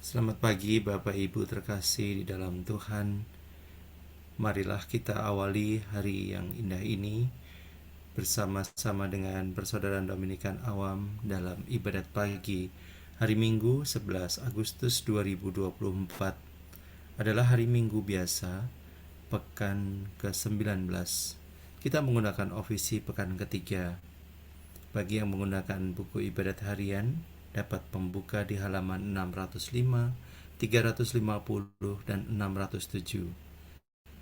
Selamat pagi Bapak Ibu terkasih di dalam Tuhan. Marilah kita awali hari yang indah ini bersama-sama dengan persaudaraan Dominikan Awam dalam ibadat pagi hari Minggu 11 Agustus 2024. Adalah hari Minggu biasa, pekan ke-19. Kita menggunakan ofisi pekan ketiga. Bagi yang menggunakan buku ibadat harian, dapat membuka di halaman 605, 350, dan 607.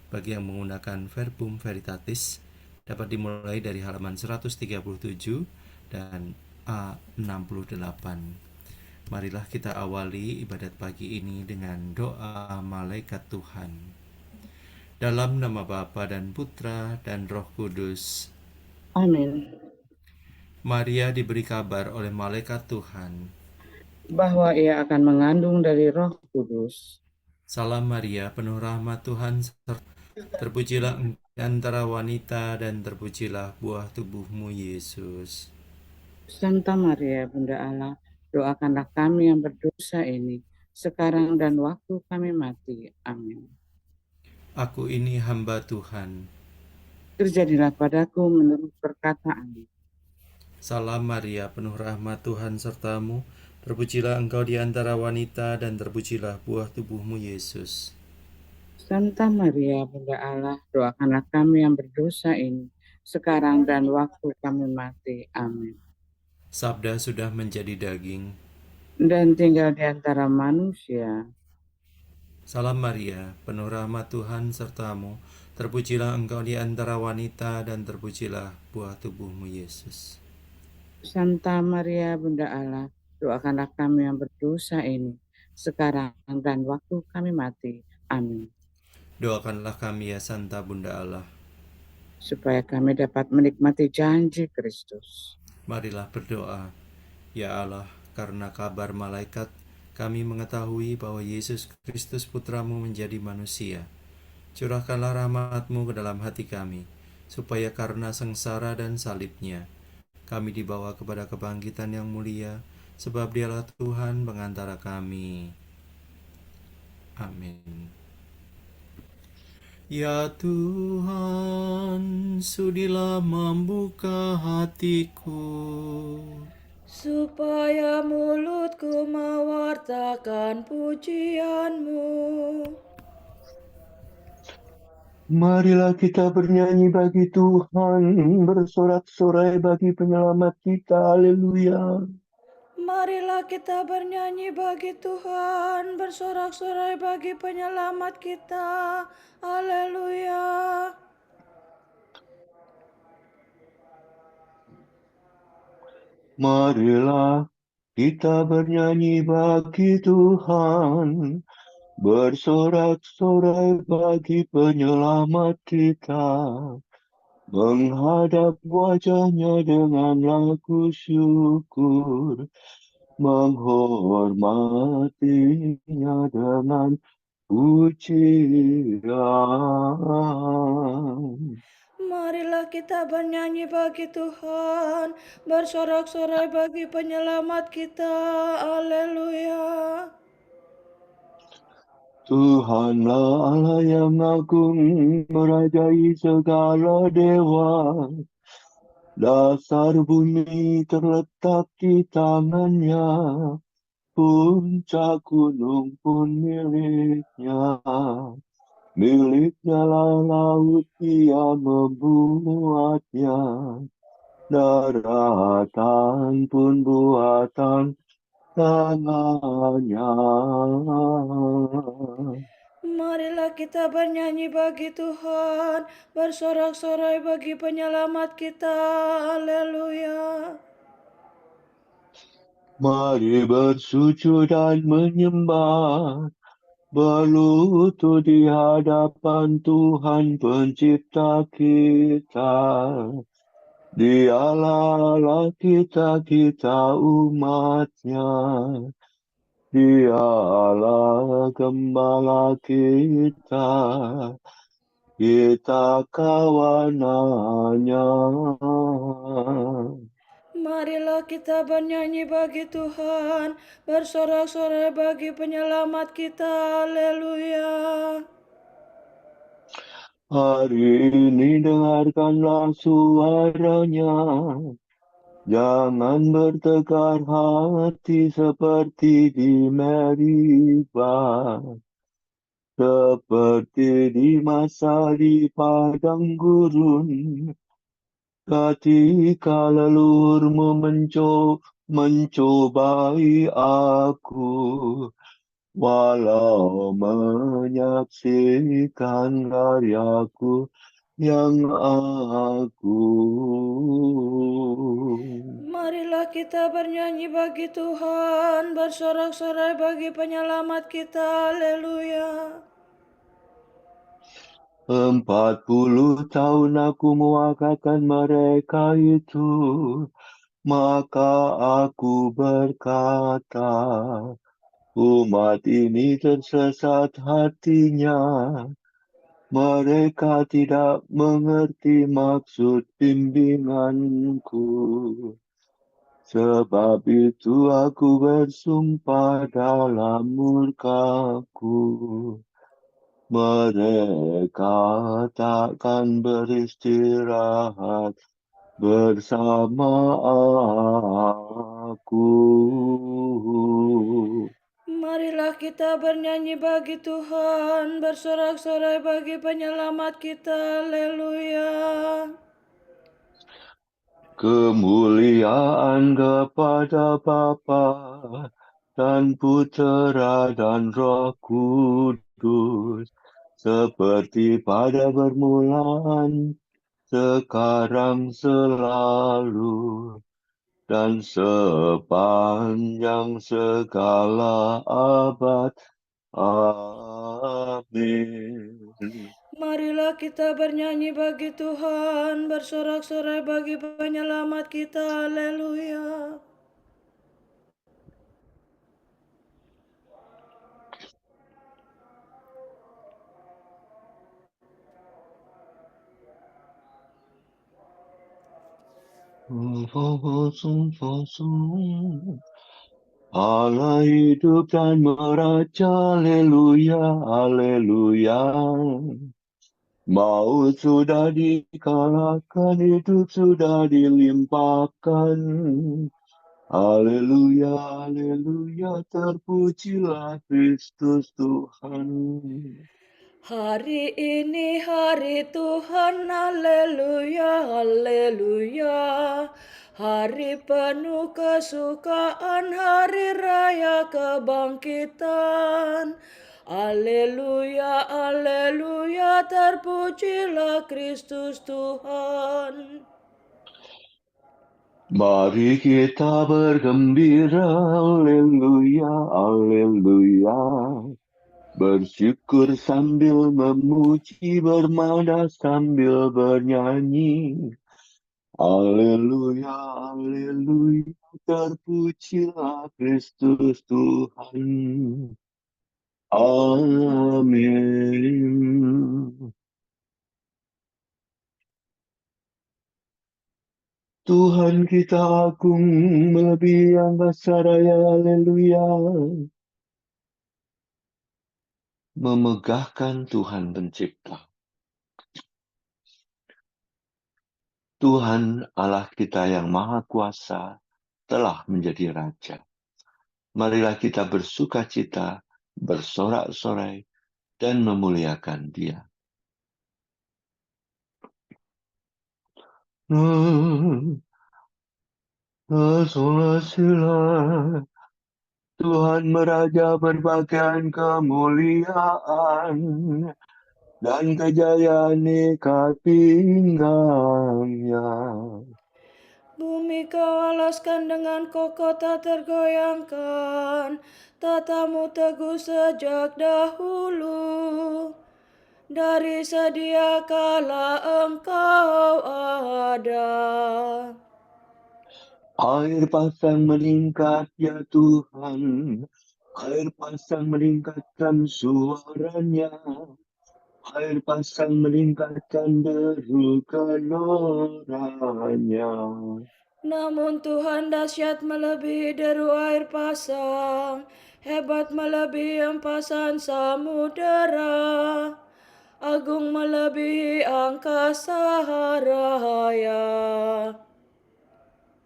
Bagi yang menggunakan verbum veritatis, dapat dimulai dari halaman 137 dan A68. Marilah kita awali ibadat pagi ini dengan doa malaikat Tuhan. Dalam nama Bapa dan Putra dan Roh Kudus. Amin. Maria diberi kabar oleh malaikat Tuhan Bahwa ia akan mengandung dari Roh Kudus. Salam Maria, penuh rahmat Tuhan, terpujilah engkau di antara wanita dan terpujilah buah tubuhmu Yesus. Santa Maria, Bunda Allah, doakanlah kami yang berdosa ini, sekarang dan waktu kami mati. Amin. Aku ini hamba Tuhan. Terjadilah padaku menurut perkataanmu. Salam Maria, penuh rahmat Tuhan sertamu, terpujilah engkau di antara wanita dan terpujilah buah tubuhmu Yesus. Santa Maria, Bunda Allah, doakanlah kami yang berdosa ini, sekarang dan waktu kami mati. Amin. Sabda sudah menjadi daging. Dan tinggal di antara manusia. Salam Maria, penuh rahmat Tuhan sertamu, terpujilah engkau di antara wanita dan terpujilah buah tubuhmu Yesus. Santa Maria, Bunda Allah, doakanlah kami yang berdosa ini, sekarang dan waktu kami mati. Amin. Doakanlah kami ya Santa Bunda Allah. Supaya kami dapat menikmati janji Kristus. Marilah berdoa. Ya Allah, karena kabar malaikat, kami mengetahui bahwa Yesus Kristus Putramu menjadi manusia. Curahkanlah rahmat-Mu ke dalam hati kami, supaya karena sengsara dan salibnya, kami dibawa kepada kebangkitan yang mulia, sebab Dialah Tuhan pengantara kami. Amin. Ya Tuhan, sudilah membuka hatiku, supaya mulutku mewartakan pujian-Mu. Marilah kita bernyanyi bagi Tuhan, bersorak-sorai bagi penyelamat kita. Haleluya. Marilah kita bernyanyi bagi Tuhan, bersorak-sorai bagi penyelamat kita. Haleluya. Marilah kita bernyanyi bagi Tuhan, bersorak-sorai bagi penyelamat kita, menghadap wajahnya dengan lagu syukur, menghormatinya dengan pujian. Marilah kita bernyanyi bagi Tuhan, bersorak-sorai bagi penyelamat kita. Haleluya. Tuhanlah Allah yang agung, merajai segala dewa. Dasar bumi terletak di tangannya, puncak gunung pun miliknya. Miliknya lah laut, ia membuatnya. Daratan pun buatan tangannya. Marilah kita bernyanyi bagi Tuhan, bersorak-sorai bagi penyelamat kita. Haleluya. Mari bersujud dan menyembah, berlutut di hadapan Tuhan pencipta kita. Dialah Allah kita, kita umatnya. Dialah gembala kita, kita kawanannya. Marilah kita bernyanyi bagi Tuhan, bersorak-sorai bagi penyelamat kita. Haleluya. Hari ini dengarkanlah suaranya. Jangan bertegar hati seperti di Meribah, seperti di masa di padang gurun. Ketika leluhurmu mencobai aku, walau menyaksikan karyaku yang agung. Marilah kita bernyanyi bagi Tuhan, bersorak-sorai bagi penyelamat kita. Haleluya. 40 tahun aku mewakilkan mereka itu, maka aku berkata, umat ini tersesat hatinya. Mereka tidak mengerti maksud bimbinganku. Sebab itu aku bersumpah dalam murkaku. Mereka takkan beristirahat bersama aku. Marilah kita bernyanyi bagi Tuhan, bersorak-sorai bagi penyelamat kita. Haleluya. Kemuliaan kepada Bapa dan Putera dan Roh Kudus, seperti pada permulaan, sekarang, selalu, dan sepanjang segala abad. Amin. Marilah kita bernyanyi bagi Tuhan, bersorak-sorai bagi penyelamat kita. Haleluya. Allah hidup dan meraja, haleluya, haleluya. Maut sudah dikalahkan, hidup sudah dilimpahkan. Haleluya, haleluya, terpujilah Kristus Tuhan. Hari ini hari Tuhan, haleluya, haleluya. Hari penuh kesukaan, hari raya kebangkitan. Haleluya, haleluya, terpujilah Kristus Tuhan. Mari kita bergembira, haleluya, haleluya. Bersyukur sambil memuji, bermana sambil bernyanyi. Haleluya, haleluya, terpujilah Kristus Tuhan. Amin. Tuhan kita agung, melebihi angkasa raya, haleluya. Memegahkan Tuhan Pencipta. Tuhan Allah kita yang Maha Kuasa telah menjadi Raja. Marilah kita bersuka cita, bersorak-sorai, dan memuliakan Dia. Sila Tuhan meraja berpakaian kemuliaan dan kejayaan ikat pinggangnya. Bumi kau alaskan dengan kokoh tak tergoyangkan, tatamu teguh sejak dahulu. Dari sedia kala engkau ada. Air pasang meningkat ya Tuhan, air pasang meningkatkan suaranya, air pasang meningkatkan deru geloranya. Namun Tuhan dahsyat melebihi deru air pasang, hebat melebihi empasan samudera, agung melebihi angkasa raya.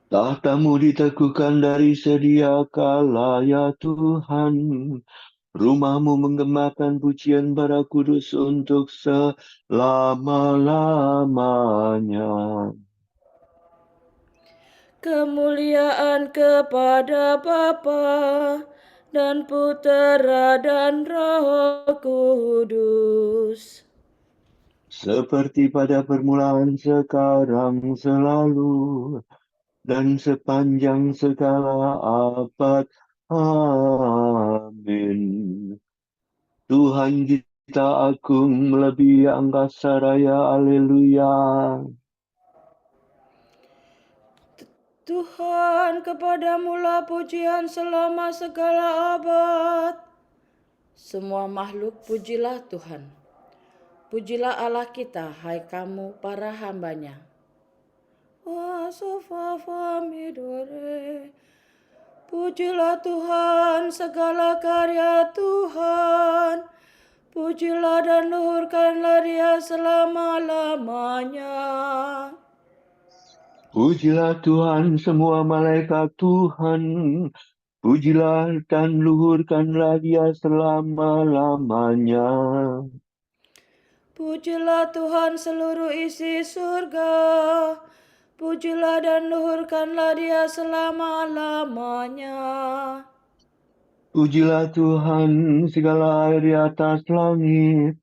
Tahtamu diteguhkan dari sedia kala, ya Tuhan. Rumahmu menggemakan pujian para kudus untuk selama-lamanya. Kemuliaan kepada Bapa dan Putera dan Roh Kudus. Seperti pada permulaan, sekarang, selalu, dan sepanjang segala abad. Amin. Tuhan kita agung melebihi angkasa raya. Haleluya. Tuhan, kepadamu-lah pujian selama segala abad. Semua makhluk pujilah Tuhan. Pujilah Allah kita, hai kamu para hambanya. Wah, sofa famidore. Pujilah Tuhan, segala karya Tuhan. Pujilah dan luhurkanlah Dia selama-lamanya. Pujilah Tuhan semua malaikat Tuhan. Pujilah dan luhurkanlah Dia selama-lamanya. Pujilah Tuhan seluruh isi surga. Pujilah dan luhurkanlah Dia selama-lamanya. Pujilah Tuhan segala air di atas langit.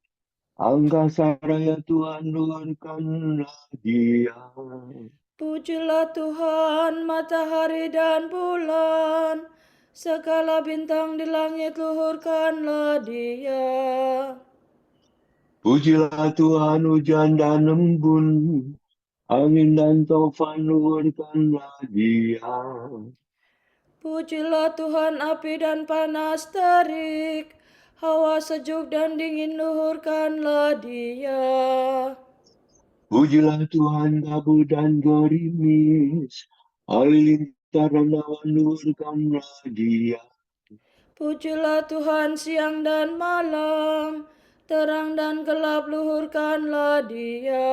Angkasa raya Tuhan, luhurkanlah Dia. Pujilah Tuhan matahari dan bulan. Segala bintang di langit luhurkanlah Dia. Pujilah Tuhan hujan dan embun. Angin dan taufan, luhurkanlah Dia. Pujilah Tuhan api dan panas terik, hawa sejuk dan dingin luhurkanlah Dia. Pujilah Tuhan kabut dan gerimis, halilintar dan awan, luhurkanlah Dia. Pujilah Tuhan siang dan malam, terang dan gelap luhurkanlah Dia.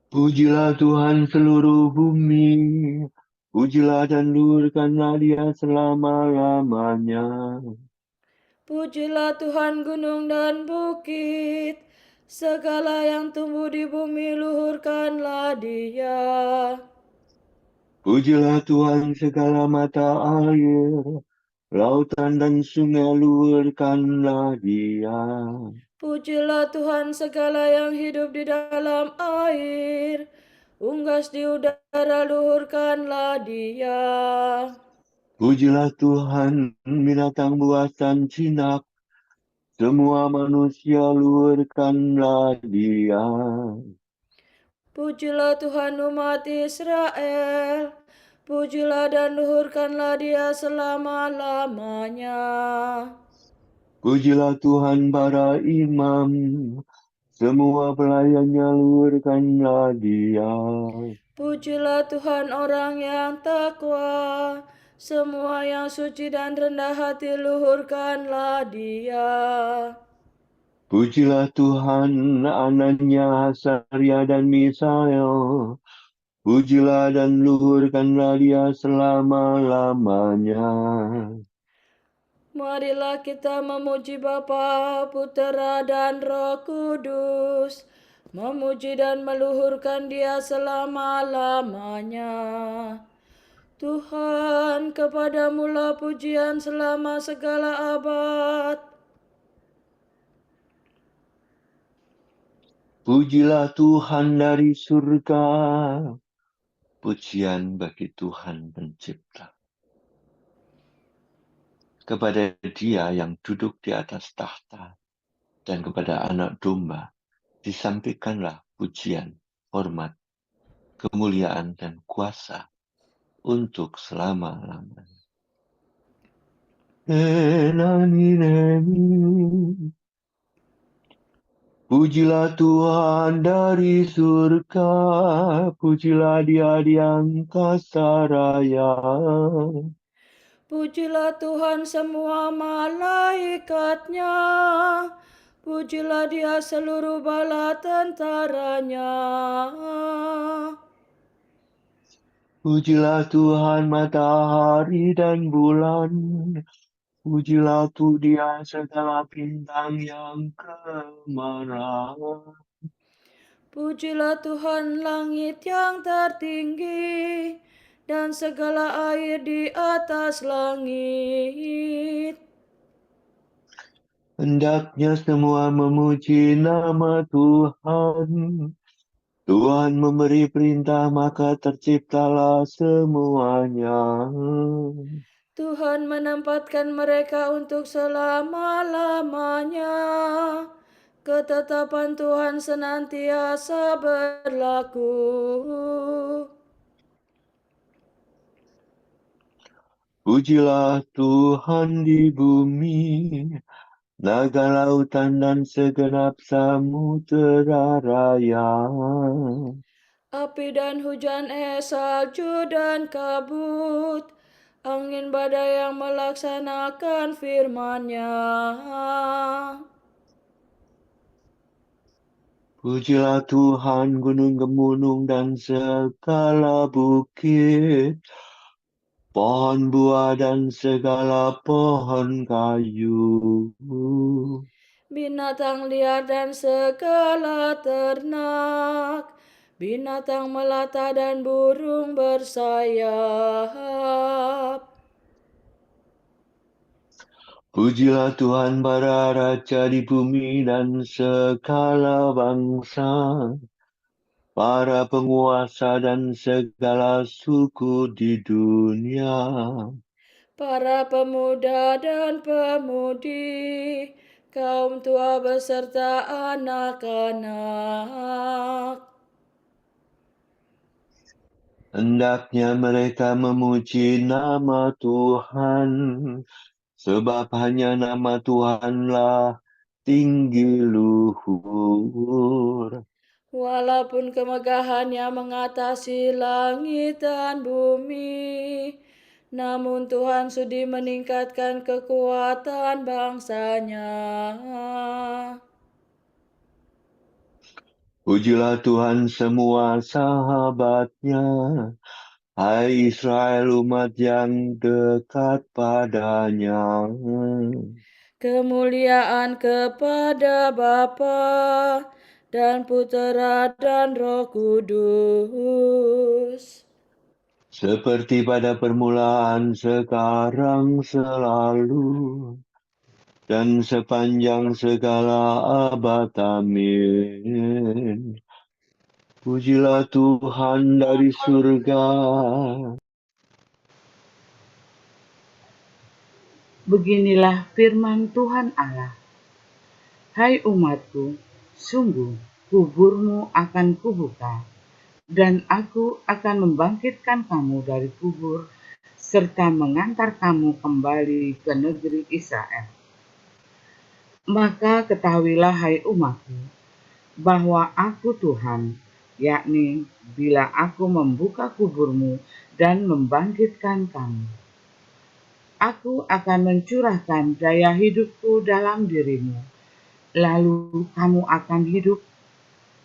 Pujilah Tuhan seluruh bumi, pujilah dan luhurkanlah Dia selama-lamanya. Pujilah Tuhan gunung dan bukit, segala yang tumbuh di bumi luhurkanlah Dia. Pujilah Tuhan segala mata air, lautan dan sungai, luhurkanlah Dia. Pujilah Tuhan segala yang hidup di dalam air, unggas di udara luhurkanlah Dia. Pujilah Tuhan binatang buas dan jinak, semua manusia, luhurkanlah Dia. Pujilah Tuhan umat Israel, pujilah dan luhurkanlah Dia selama-lamanya. Pujilah Tuhan para imam, semua pelayannya, luhurkanlah Dia. Pujilah Tuhan orang yang takwa, semua yang suci dan rendah hati luhurkanlah Dia. Pujilah Tuhan Anania, Asaria dan Misael, pujilah dan luhurkanlah Dia selama-lamanya. Marilah kita memuji Bapa, Putera dan Roh Kudus, memuji dan meluhurkan Dia selama-lamanya. Tuhan, kepadamu-lah pujian selama segala abad. Pujilah Tuhan dari surga, pujian bagi Tuhan pencipta. Kepada Dia yang duduk di atas tahta dan kepada Anak Domba disampaikanlah pujian, hormat, kemuliaan, dan kuasa untuk selama-lamanya. Pujilah Tuhan dari surga, pujilah Dia di angkasa raya. Pujilah Tuhan semua malaikatnya, pujilah Dia seluruh bala tentaranya. Pujilah Tuhan matahari dan bulan, pujilah tu Dia segala bintang yang kemarau. Pujilah Tuhan langit yang tertinggi, dan segala air di atas langit. Hendaknya semua memuji nama Tuhan. Tuhan memberi perintah, maka terciptalah semuanya. Tuhan menempatkan mereka untuk selama-lamanya. Ketetapan Tuhan senantiasa berlaku. Pujilah Tuhan di bumi, naga lautan dan segenap samudera raya. Api dan hujan salju dan kabut, angin badai yang melaksanakan firman-Nya. Pujilah Tuhan gunung-gunung dan segala bukit, pohon buah dan segala pohon kayu. Binatang liar dan segala ternak, binatang melata dan burung bersayap. Pujilah Tuhan para raja di bumi dan segala bangsa, para penguasa dan segala suku di dunia. Para pemuda dan pemudi, kaum tua beserta anak-anak. Hendaknya mereka memuji nama Tuhan, sebab hanya nama Tuhanlah tinggi luhur. Walaupun kemegahannya mengatasi langit dan bumi, namun Tuhan sudi meningkatkan kekuatan bangsanya. Pujilah Tuhan semua sahabatnya, hai Israel umat yang dekat padanya. Kemuliaan kepada Bapa dan Putera dan Roh Kudus. Seperti pada permulaan, sekarang, selalu, dan sepanjang segala abad. Amin. Pujilah Tuhan dari surga. Beginilah firman Tuhan Allah. Hai umatku, sungguh kuburmu akan kubuka, dan aku akan membangkitkan kamu dari kubur, serta mengantar kamu kembali ke negeri Israel. Maka ketahuilah hai umatku, bahwa aku Tuhan, yakni bila aku membuka kuburmu dan membangkitkan kamu. Aku akan mencurahkan daya hidupku dalam dirimu, lalu kamu akan hidup,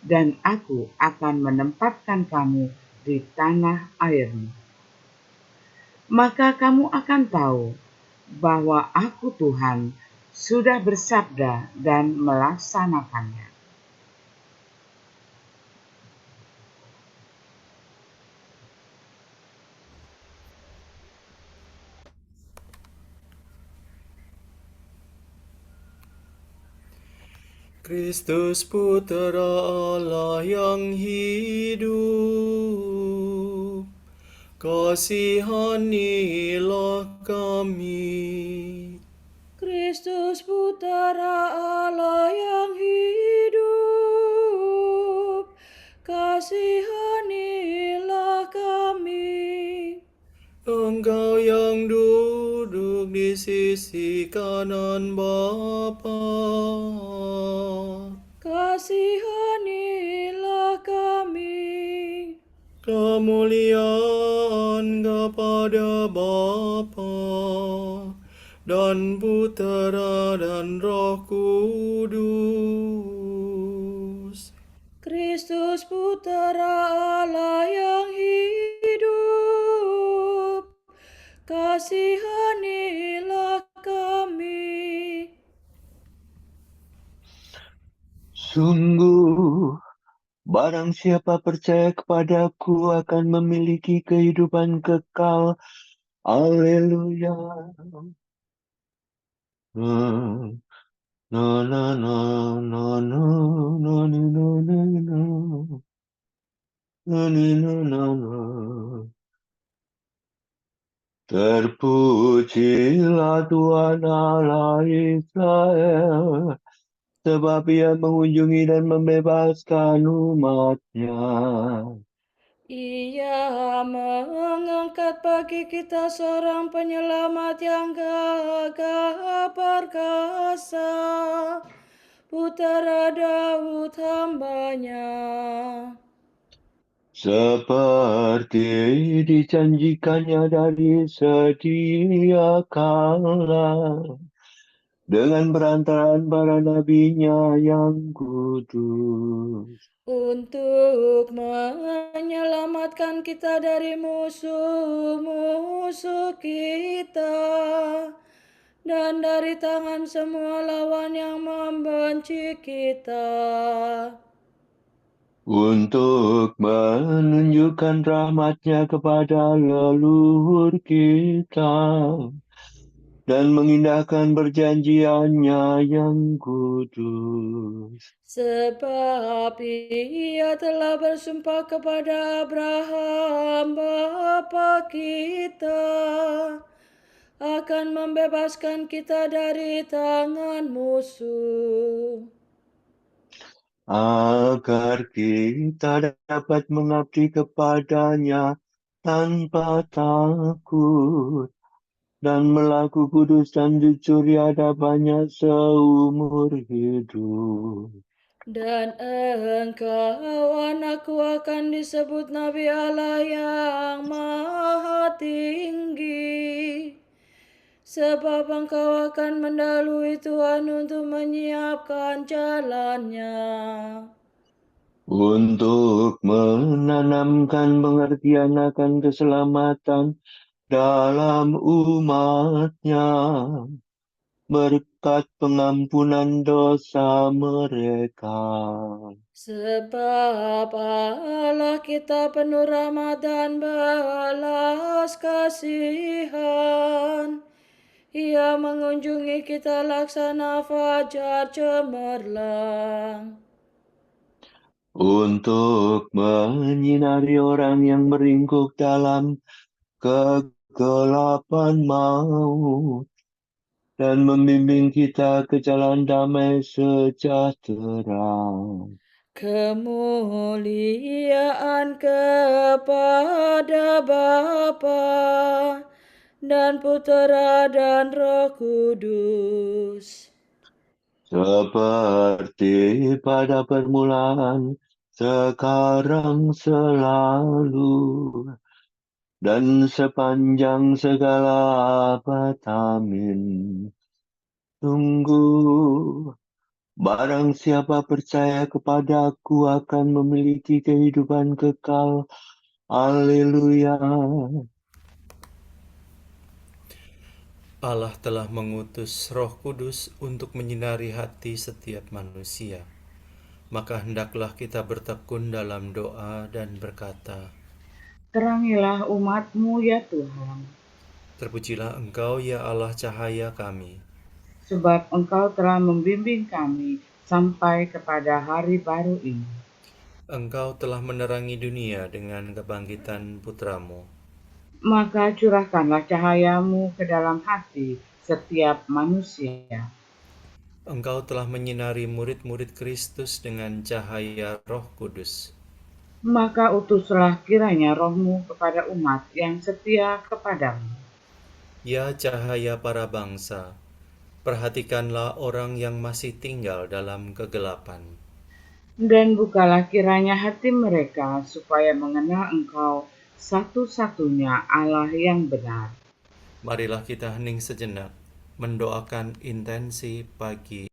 dan aku akan menempatkan kamu di tanah airmu. Maka kamu akan tahu bahwa aku Tuhan sudah bersabda dan melaksanakannya. Kristus Putera Allah yang hidup, kasihanilah kami. Kristus Putera Allah yang hidup, kasihanilah kami. Engkau yang duduk di sisi kanan Bapa, kasihanilah kami. Kemuliaan kepada Bapa dan Putera dan Roh Kudus. Kristus Putera Allah yang hidup, kasihanilah kami. Sungguh, barang siapa percaya kepadaku akan memiliki kehidupan kekal. Haleluya. No, no, no, no, no, no, no, no, no, no, no, no, no, no. Terpujilah Tuhan Allah Israel, sebab Ia mengunjungi dan membebaskan umat-Nya. Ia mengangkat bagi kita seorang penyelamat yang gagah perkasa, Putera Daud hamba-Nya. Seperti dijanjikannya dari sedia kala, dengan perantaraan para nabi-Nya yang kudus. Untuk menyelamatkan kita dari musuh-musuh kita dan dari tangan semua lawan yang membenci kita. Untuk menunjukkan rahmat-Nya kepada leluhur kita dan mengindahkan perjanjian-Nya yang kudus. Sebab Ia telah bersumpah kepada Abraham bapa kita akan membebaskan kita dari tangan musuh, agar kita dapat mengabdi kepada-Nya tanpa takut dan melaku kudus dan jujur di hadapan-Nya seumur hidup. dan engkau anakku akan disebut Nabi Allah yang Maha Tinggi, sebab engkau akan mendahului Tuhan untuk menyiapkan jalannya, Untuk menanamkan pengertian akan keselamatan dalam umat-Nya, berkat pengampunan dosa mereka. sebab Allah kita penuh rahmat dan belas kasihan. Ia mengunjungi kita laksana fajar cemerlang, Untuk menyinari orang yang meringkuk dalam kegelapan maut dan membimbing kita ke jalan damai sejahtera. kemuliaan kepada Bapa dan Putera dan Roh Kudus, Seperti pada permulaan, sekarang, selalu, dan sepanjang segala abad. Amin. Sungguh, barang siapa percaya kepadaku akan memiliki kehidupan kekal. Haleluya. Allah telah mengutus Roh Kudus untuk menyinari hati setiap manusia. Maka hendaklah kita bertekun dalam doa dan berkata, Terangilah umat-Mu ya Tuhan, terpujilah Engkau ya Allah cahaya kami. sebab Engkau telah membimbing kami sampai kepada hari baru ini. Engkau telah menerangi dunia dengan kebangkitan Putramu. Maka curahkanlah cahayamu ke dalam hati setiap manusia. Engkau telah menyinari murid-murid Kristus dengan cahaya Roh Kudus. Maka utuslah kiranya roh-Mu kepada umat yang setia kepadamu. Ya cahaya para bangsa, perhatikanlah orang yang masih tinggal dalam kegelapan. Dan bukalah kiranya hati mereka supaya mengenal Engkau satu-satunya Allah yang benar. Marilah kita hening sejenak, mendoakan intensi pagi.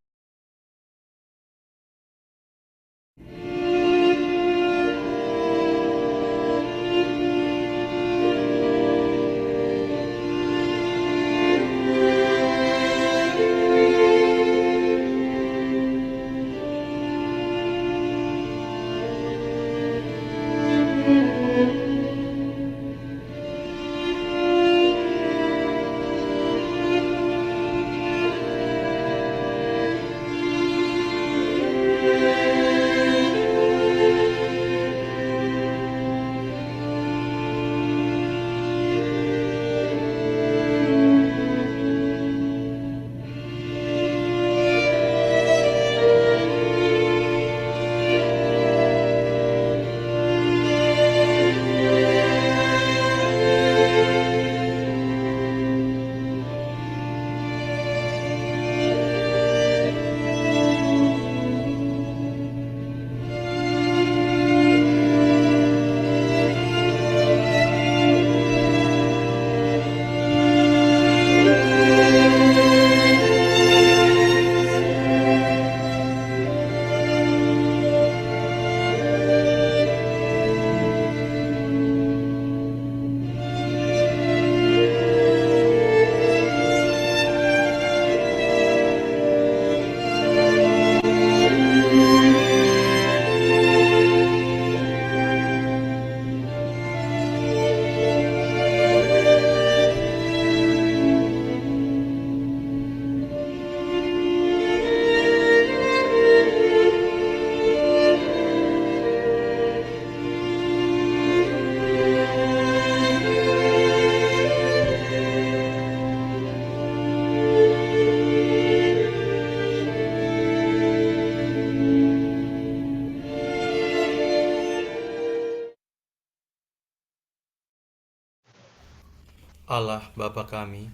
Allah Bapa kami,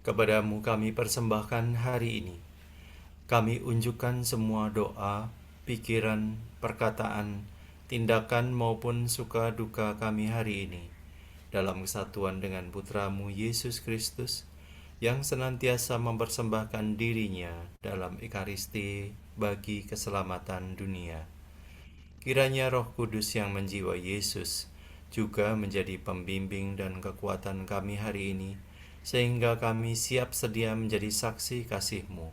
kepadamu kami persembahkan hari ini. Kami unjukkan semua doa, pikiran, perkataan, tindakan maupun suka duka kami hari ini dalam kesatuan dengan Putramu Yesus Kristus yang senantiasa mempersembahkan dirinya dalam Ekaristi bagi keselamatan dunia. Kiranya Roh Kudus yang menjiwai Yesus juga menjadi pembimbing dan kekuatan kami hari ini, sehingga kami siap sedia menjadi saksi kasih-Mu.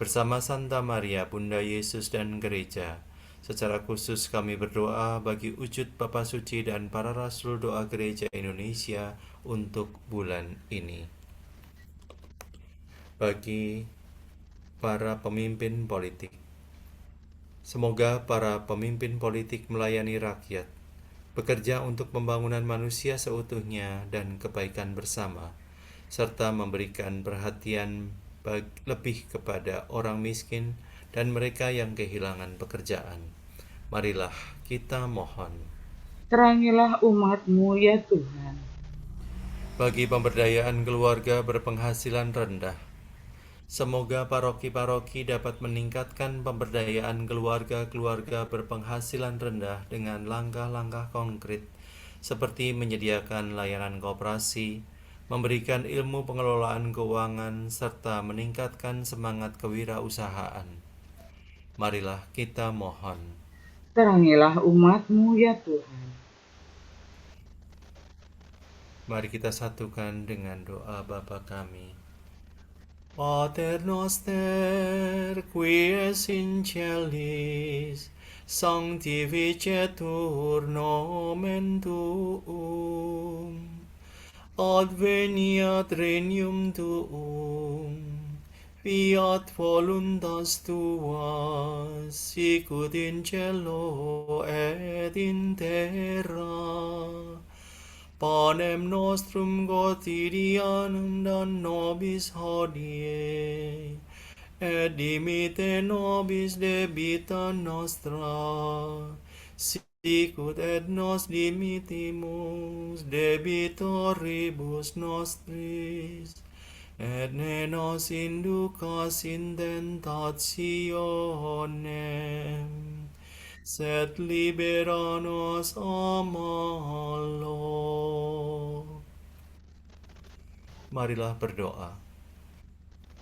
Bersama Santa Maria, Bunda Yesus dan Gereja, secara khusus kami berdoa bagi wujud Bapa Suci dan para Rasul Doa Gereja Indonesia untuk bulan ini. Bagi para pemimpin politik, semoga para pemimpin politik melayani rakyat, bekerja untuk pembangunan manusia seutuhnya dan kebaikan bersama, serta memberikan perhatian lebih kepada orang miskin dan mereka yang kehilangan pekerjaan. Marilah kita mohon. Terangilah umat-Mu ya Tuhan. Bagi pemberdayaan keluarga berpenghasilan rendah, semoga paroki-paroki dapat meningkatkan pemberdayaan keluarga-keluarga berpenghasilan rendah dengan langkah-langkah konkret, seperti menyediakan layanan koperasi, memberikan ilmu pengelolaan keuangan, serta meningkatkan semangat kewirausahaan. Marilah kita mohon. Terangilah umat-Mu ya Tuhan. Mari kita satukan dengan doa Bapa kami. Pater noster, qui es in celis, sanctificetur nomen tuum, adveniat regnum tuum, fiat voluntas tua, sicut in cielo et in terra. Panem nostrum quotidianum da nobis hodie, et dimitte nobis debita nostra, sicut et nos dimittimus debitoribus nostris, et ne nos inducas in tentationem, sed libera nos a malo. Marilah berdoa.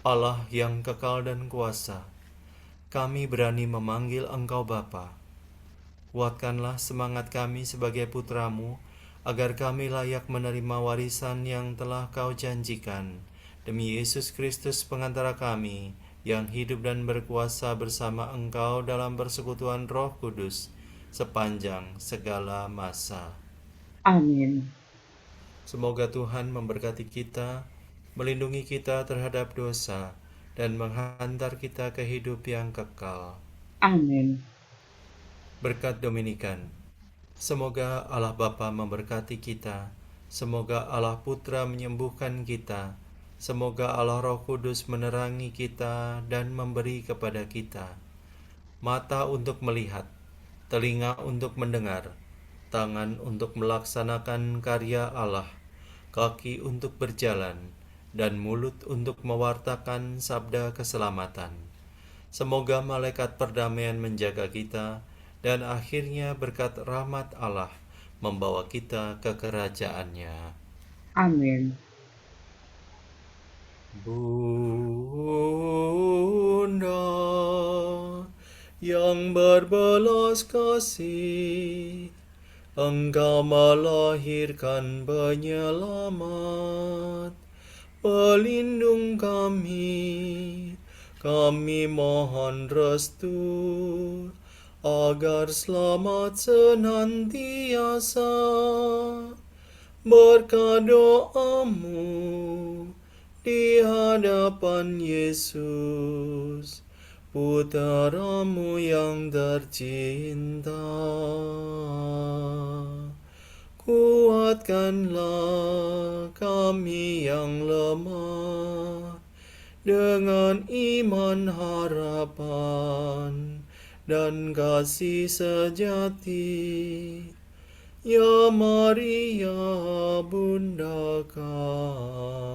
Allah yang kekal dan kuasa, kami berani memanggil Engkau Bapa. Kuatkanlah semangat kami sebagai putra-Mu, agar kami layak menerima warisan yang telah Kau janjikan. Demi Yesus Kristus pengantara kami, yang hidup dan berkuasa bersama Engkau dalam persekutuan Roh Kudus, sepanjang segala masa. Amin. Semoga Tuhan memberkati kita, melindungi kita terhadap dosa, dan menghantar kita ke hidup yang kekal. Amin. Berkat Dominikan. Semoga Allah Bapa memberkati kita, semoga Allah Putra menyembuhkan kita, semoga Allah Roh Kudus menerangi kita dan memberi kepada kita mata untuk melihat, telinga untuk mendengar, tangan untuk melaksanakan karya Allah, kaki untuk berjalan, dan mulut untuk mewartakan sabda keselamatan. Semoga malaikat perdamaian menjaga kita, dan akhirnya berkat rahmat Allah membawa kita ke kerajaannya. Amin. Bunda yang berbelas kasih, Engkau melahirkan penyelamat, pelindung kami mohon restu, agar selamat senantiasa berkat doamu di hadapan Yesus, Putra-Mu yang tercinta. Kuatkanlah kami yang lemah dengan iman, harapan, dan kasih sejati. Ya Maria, Bunda kami.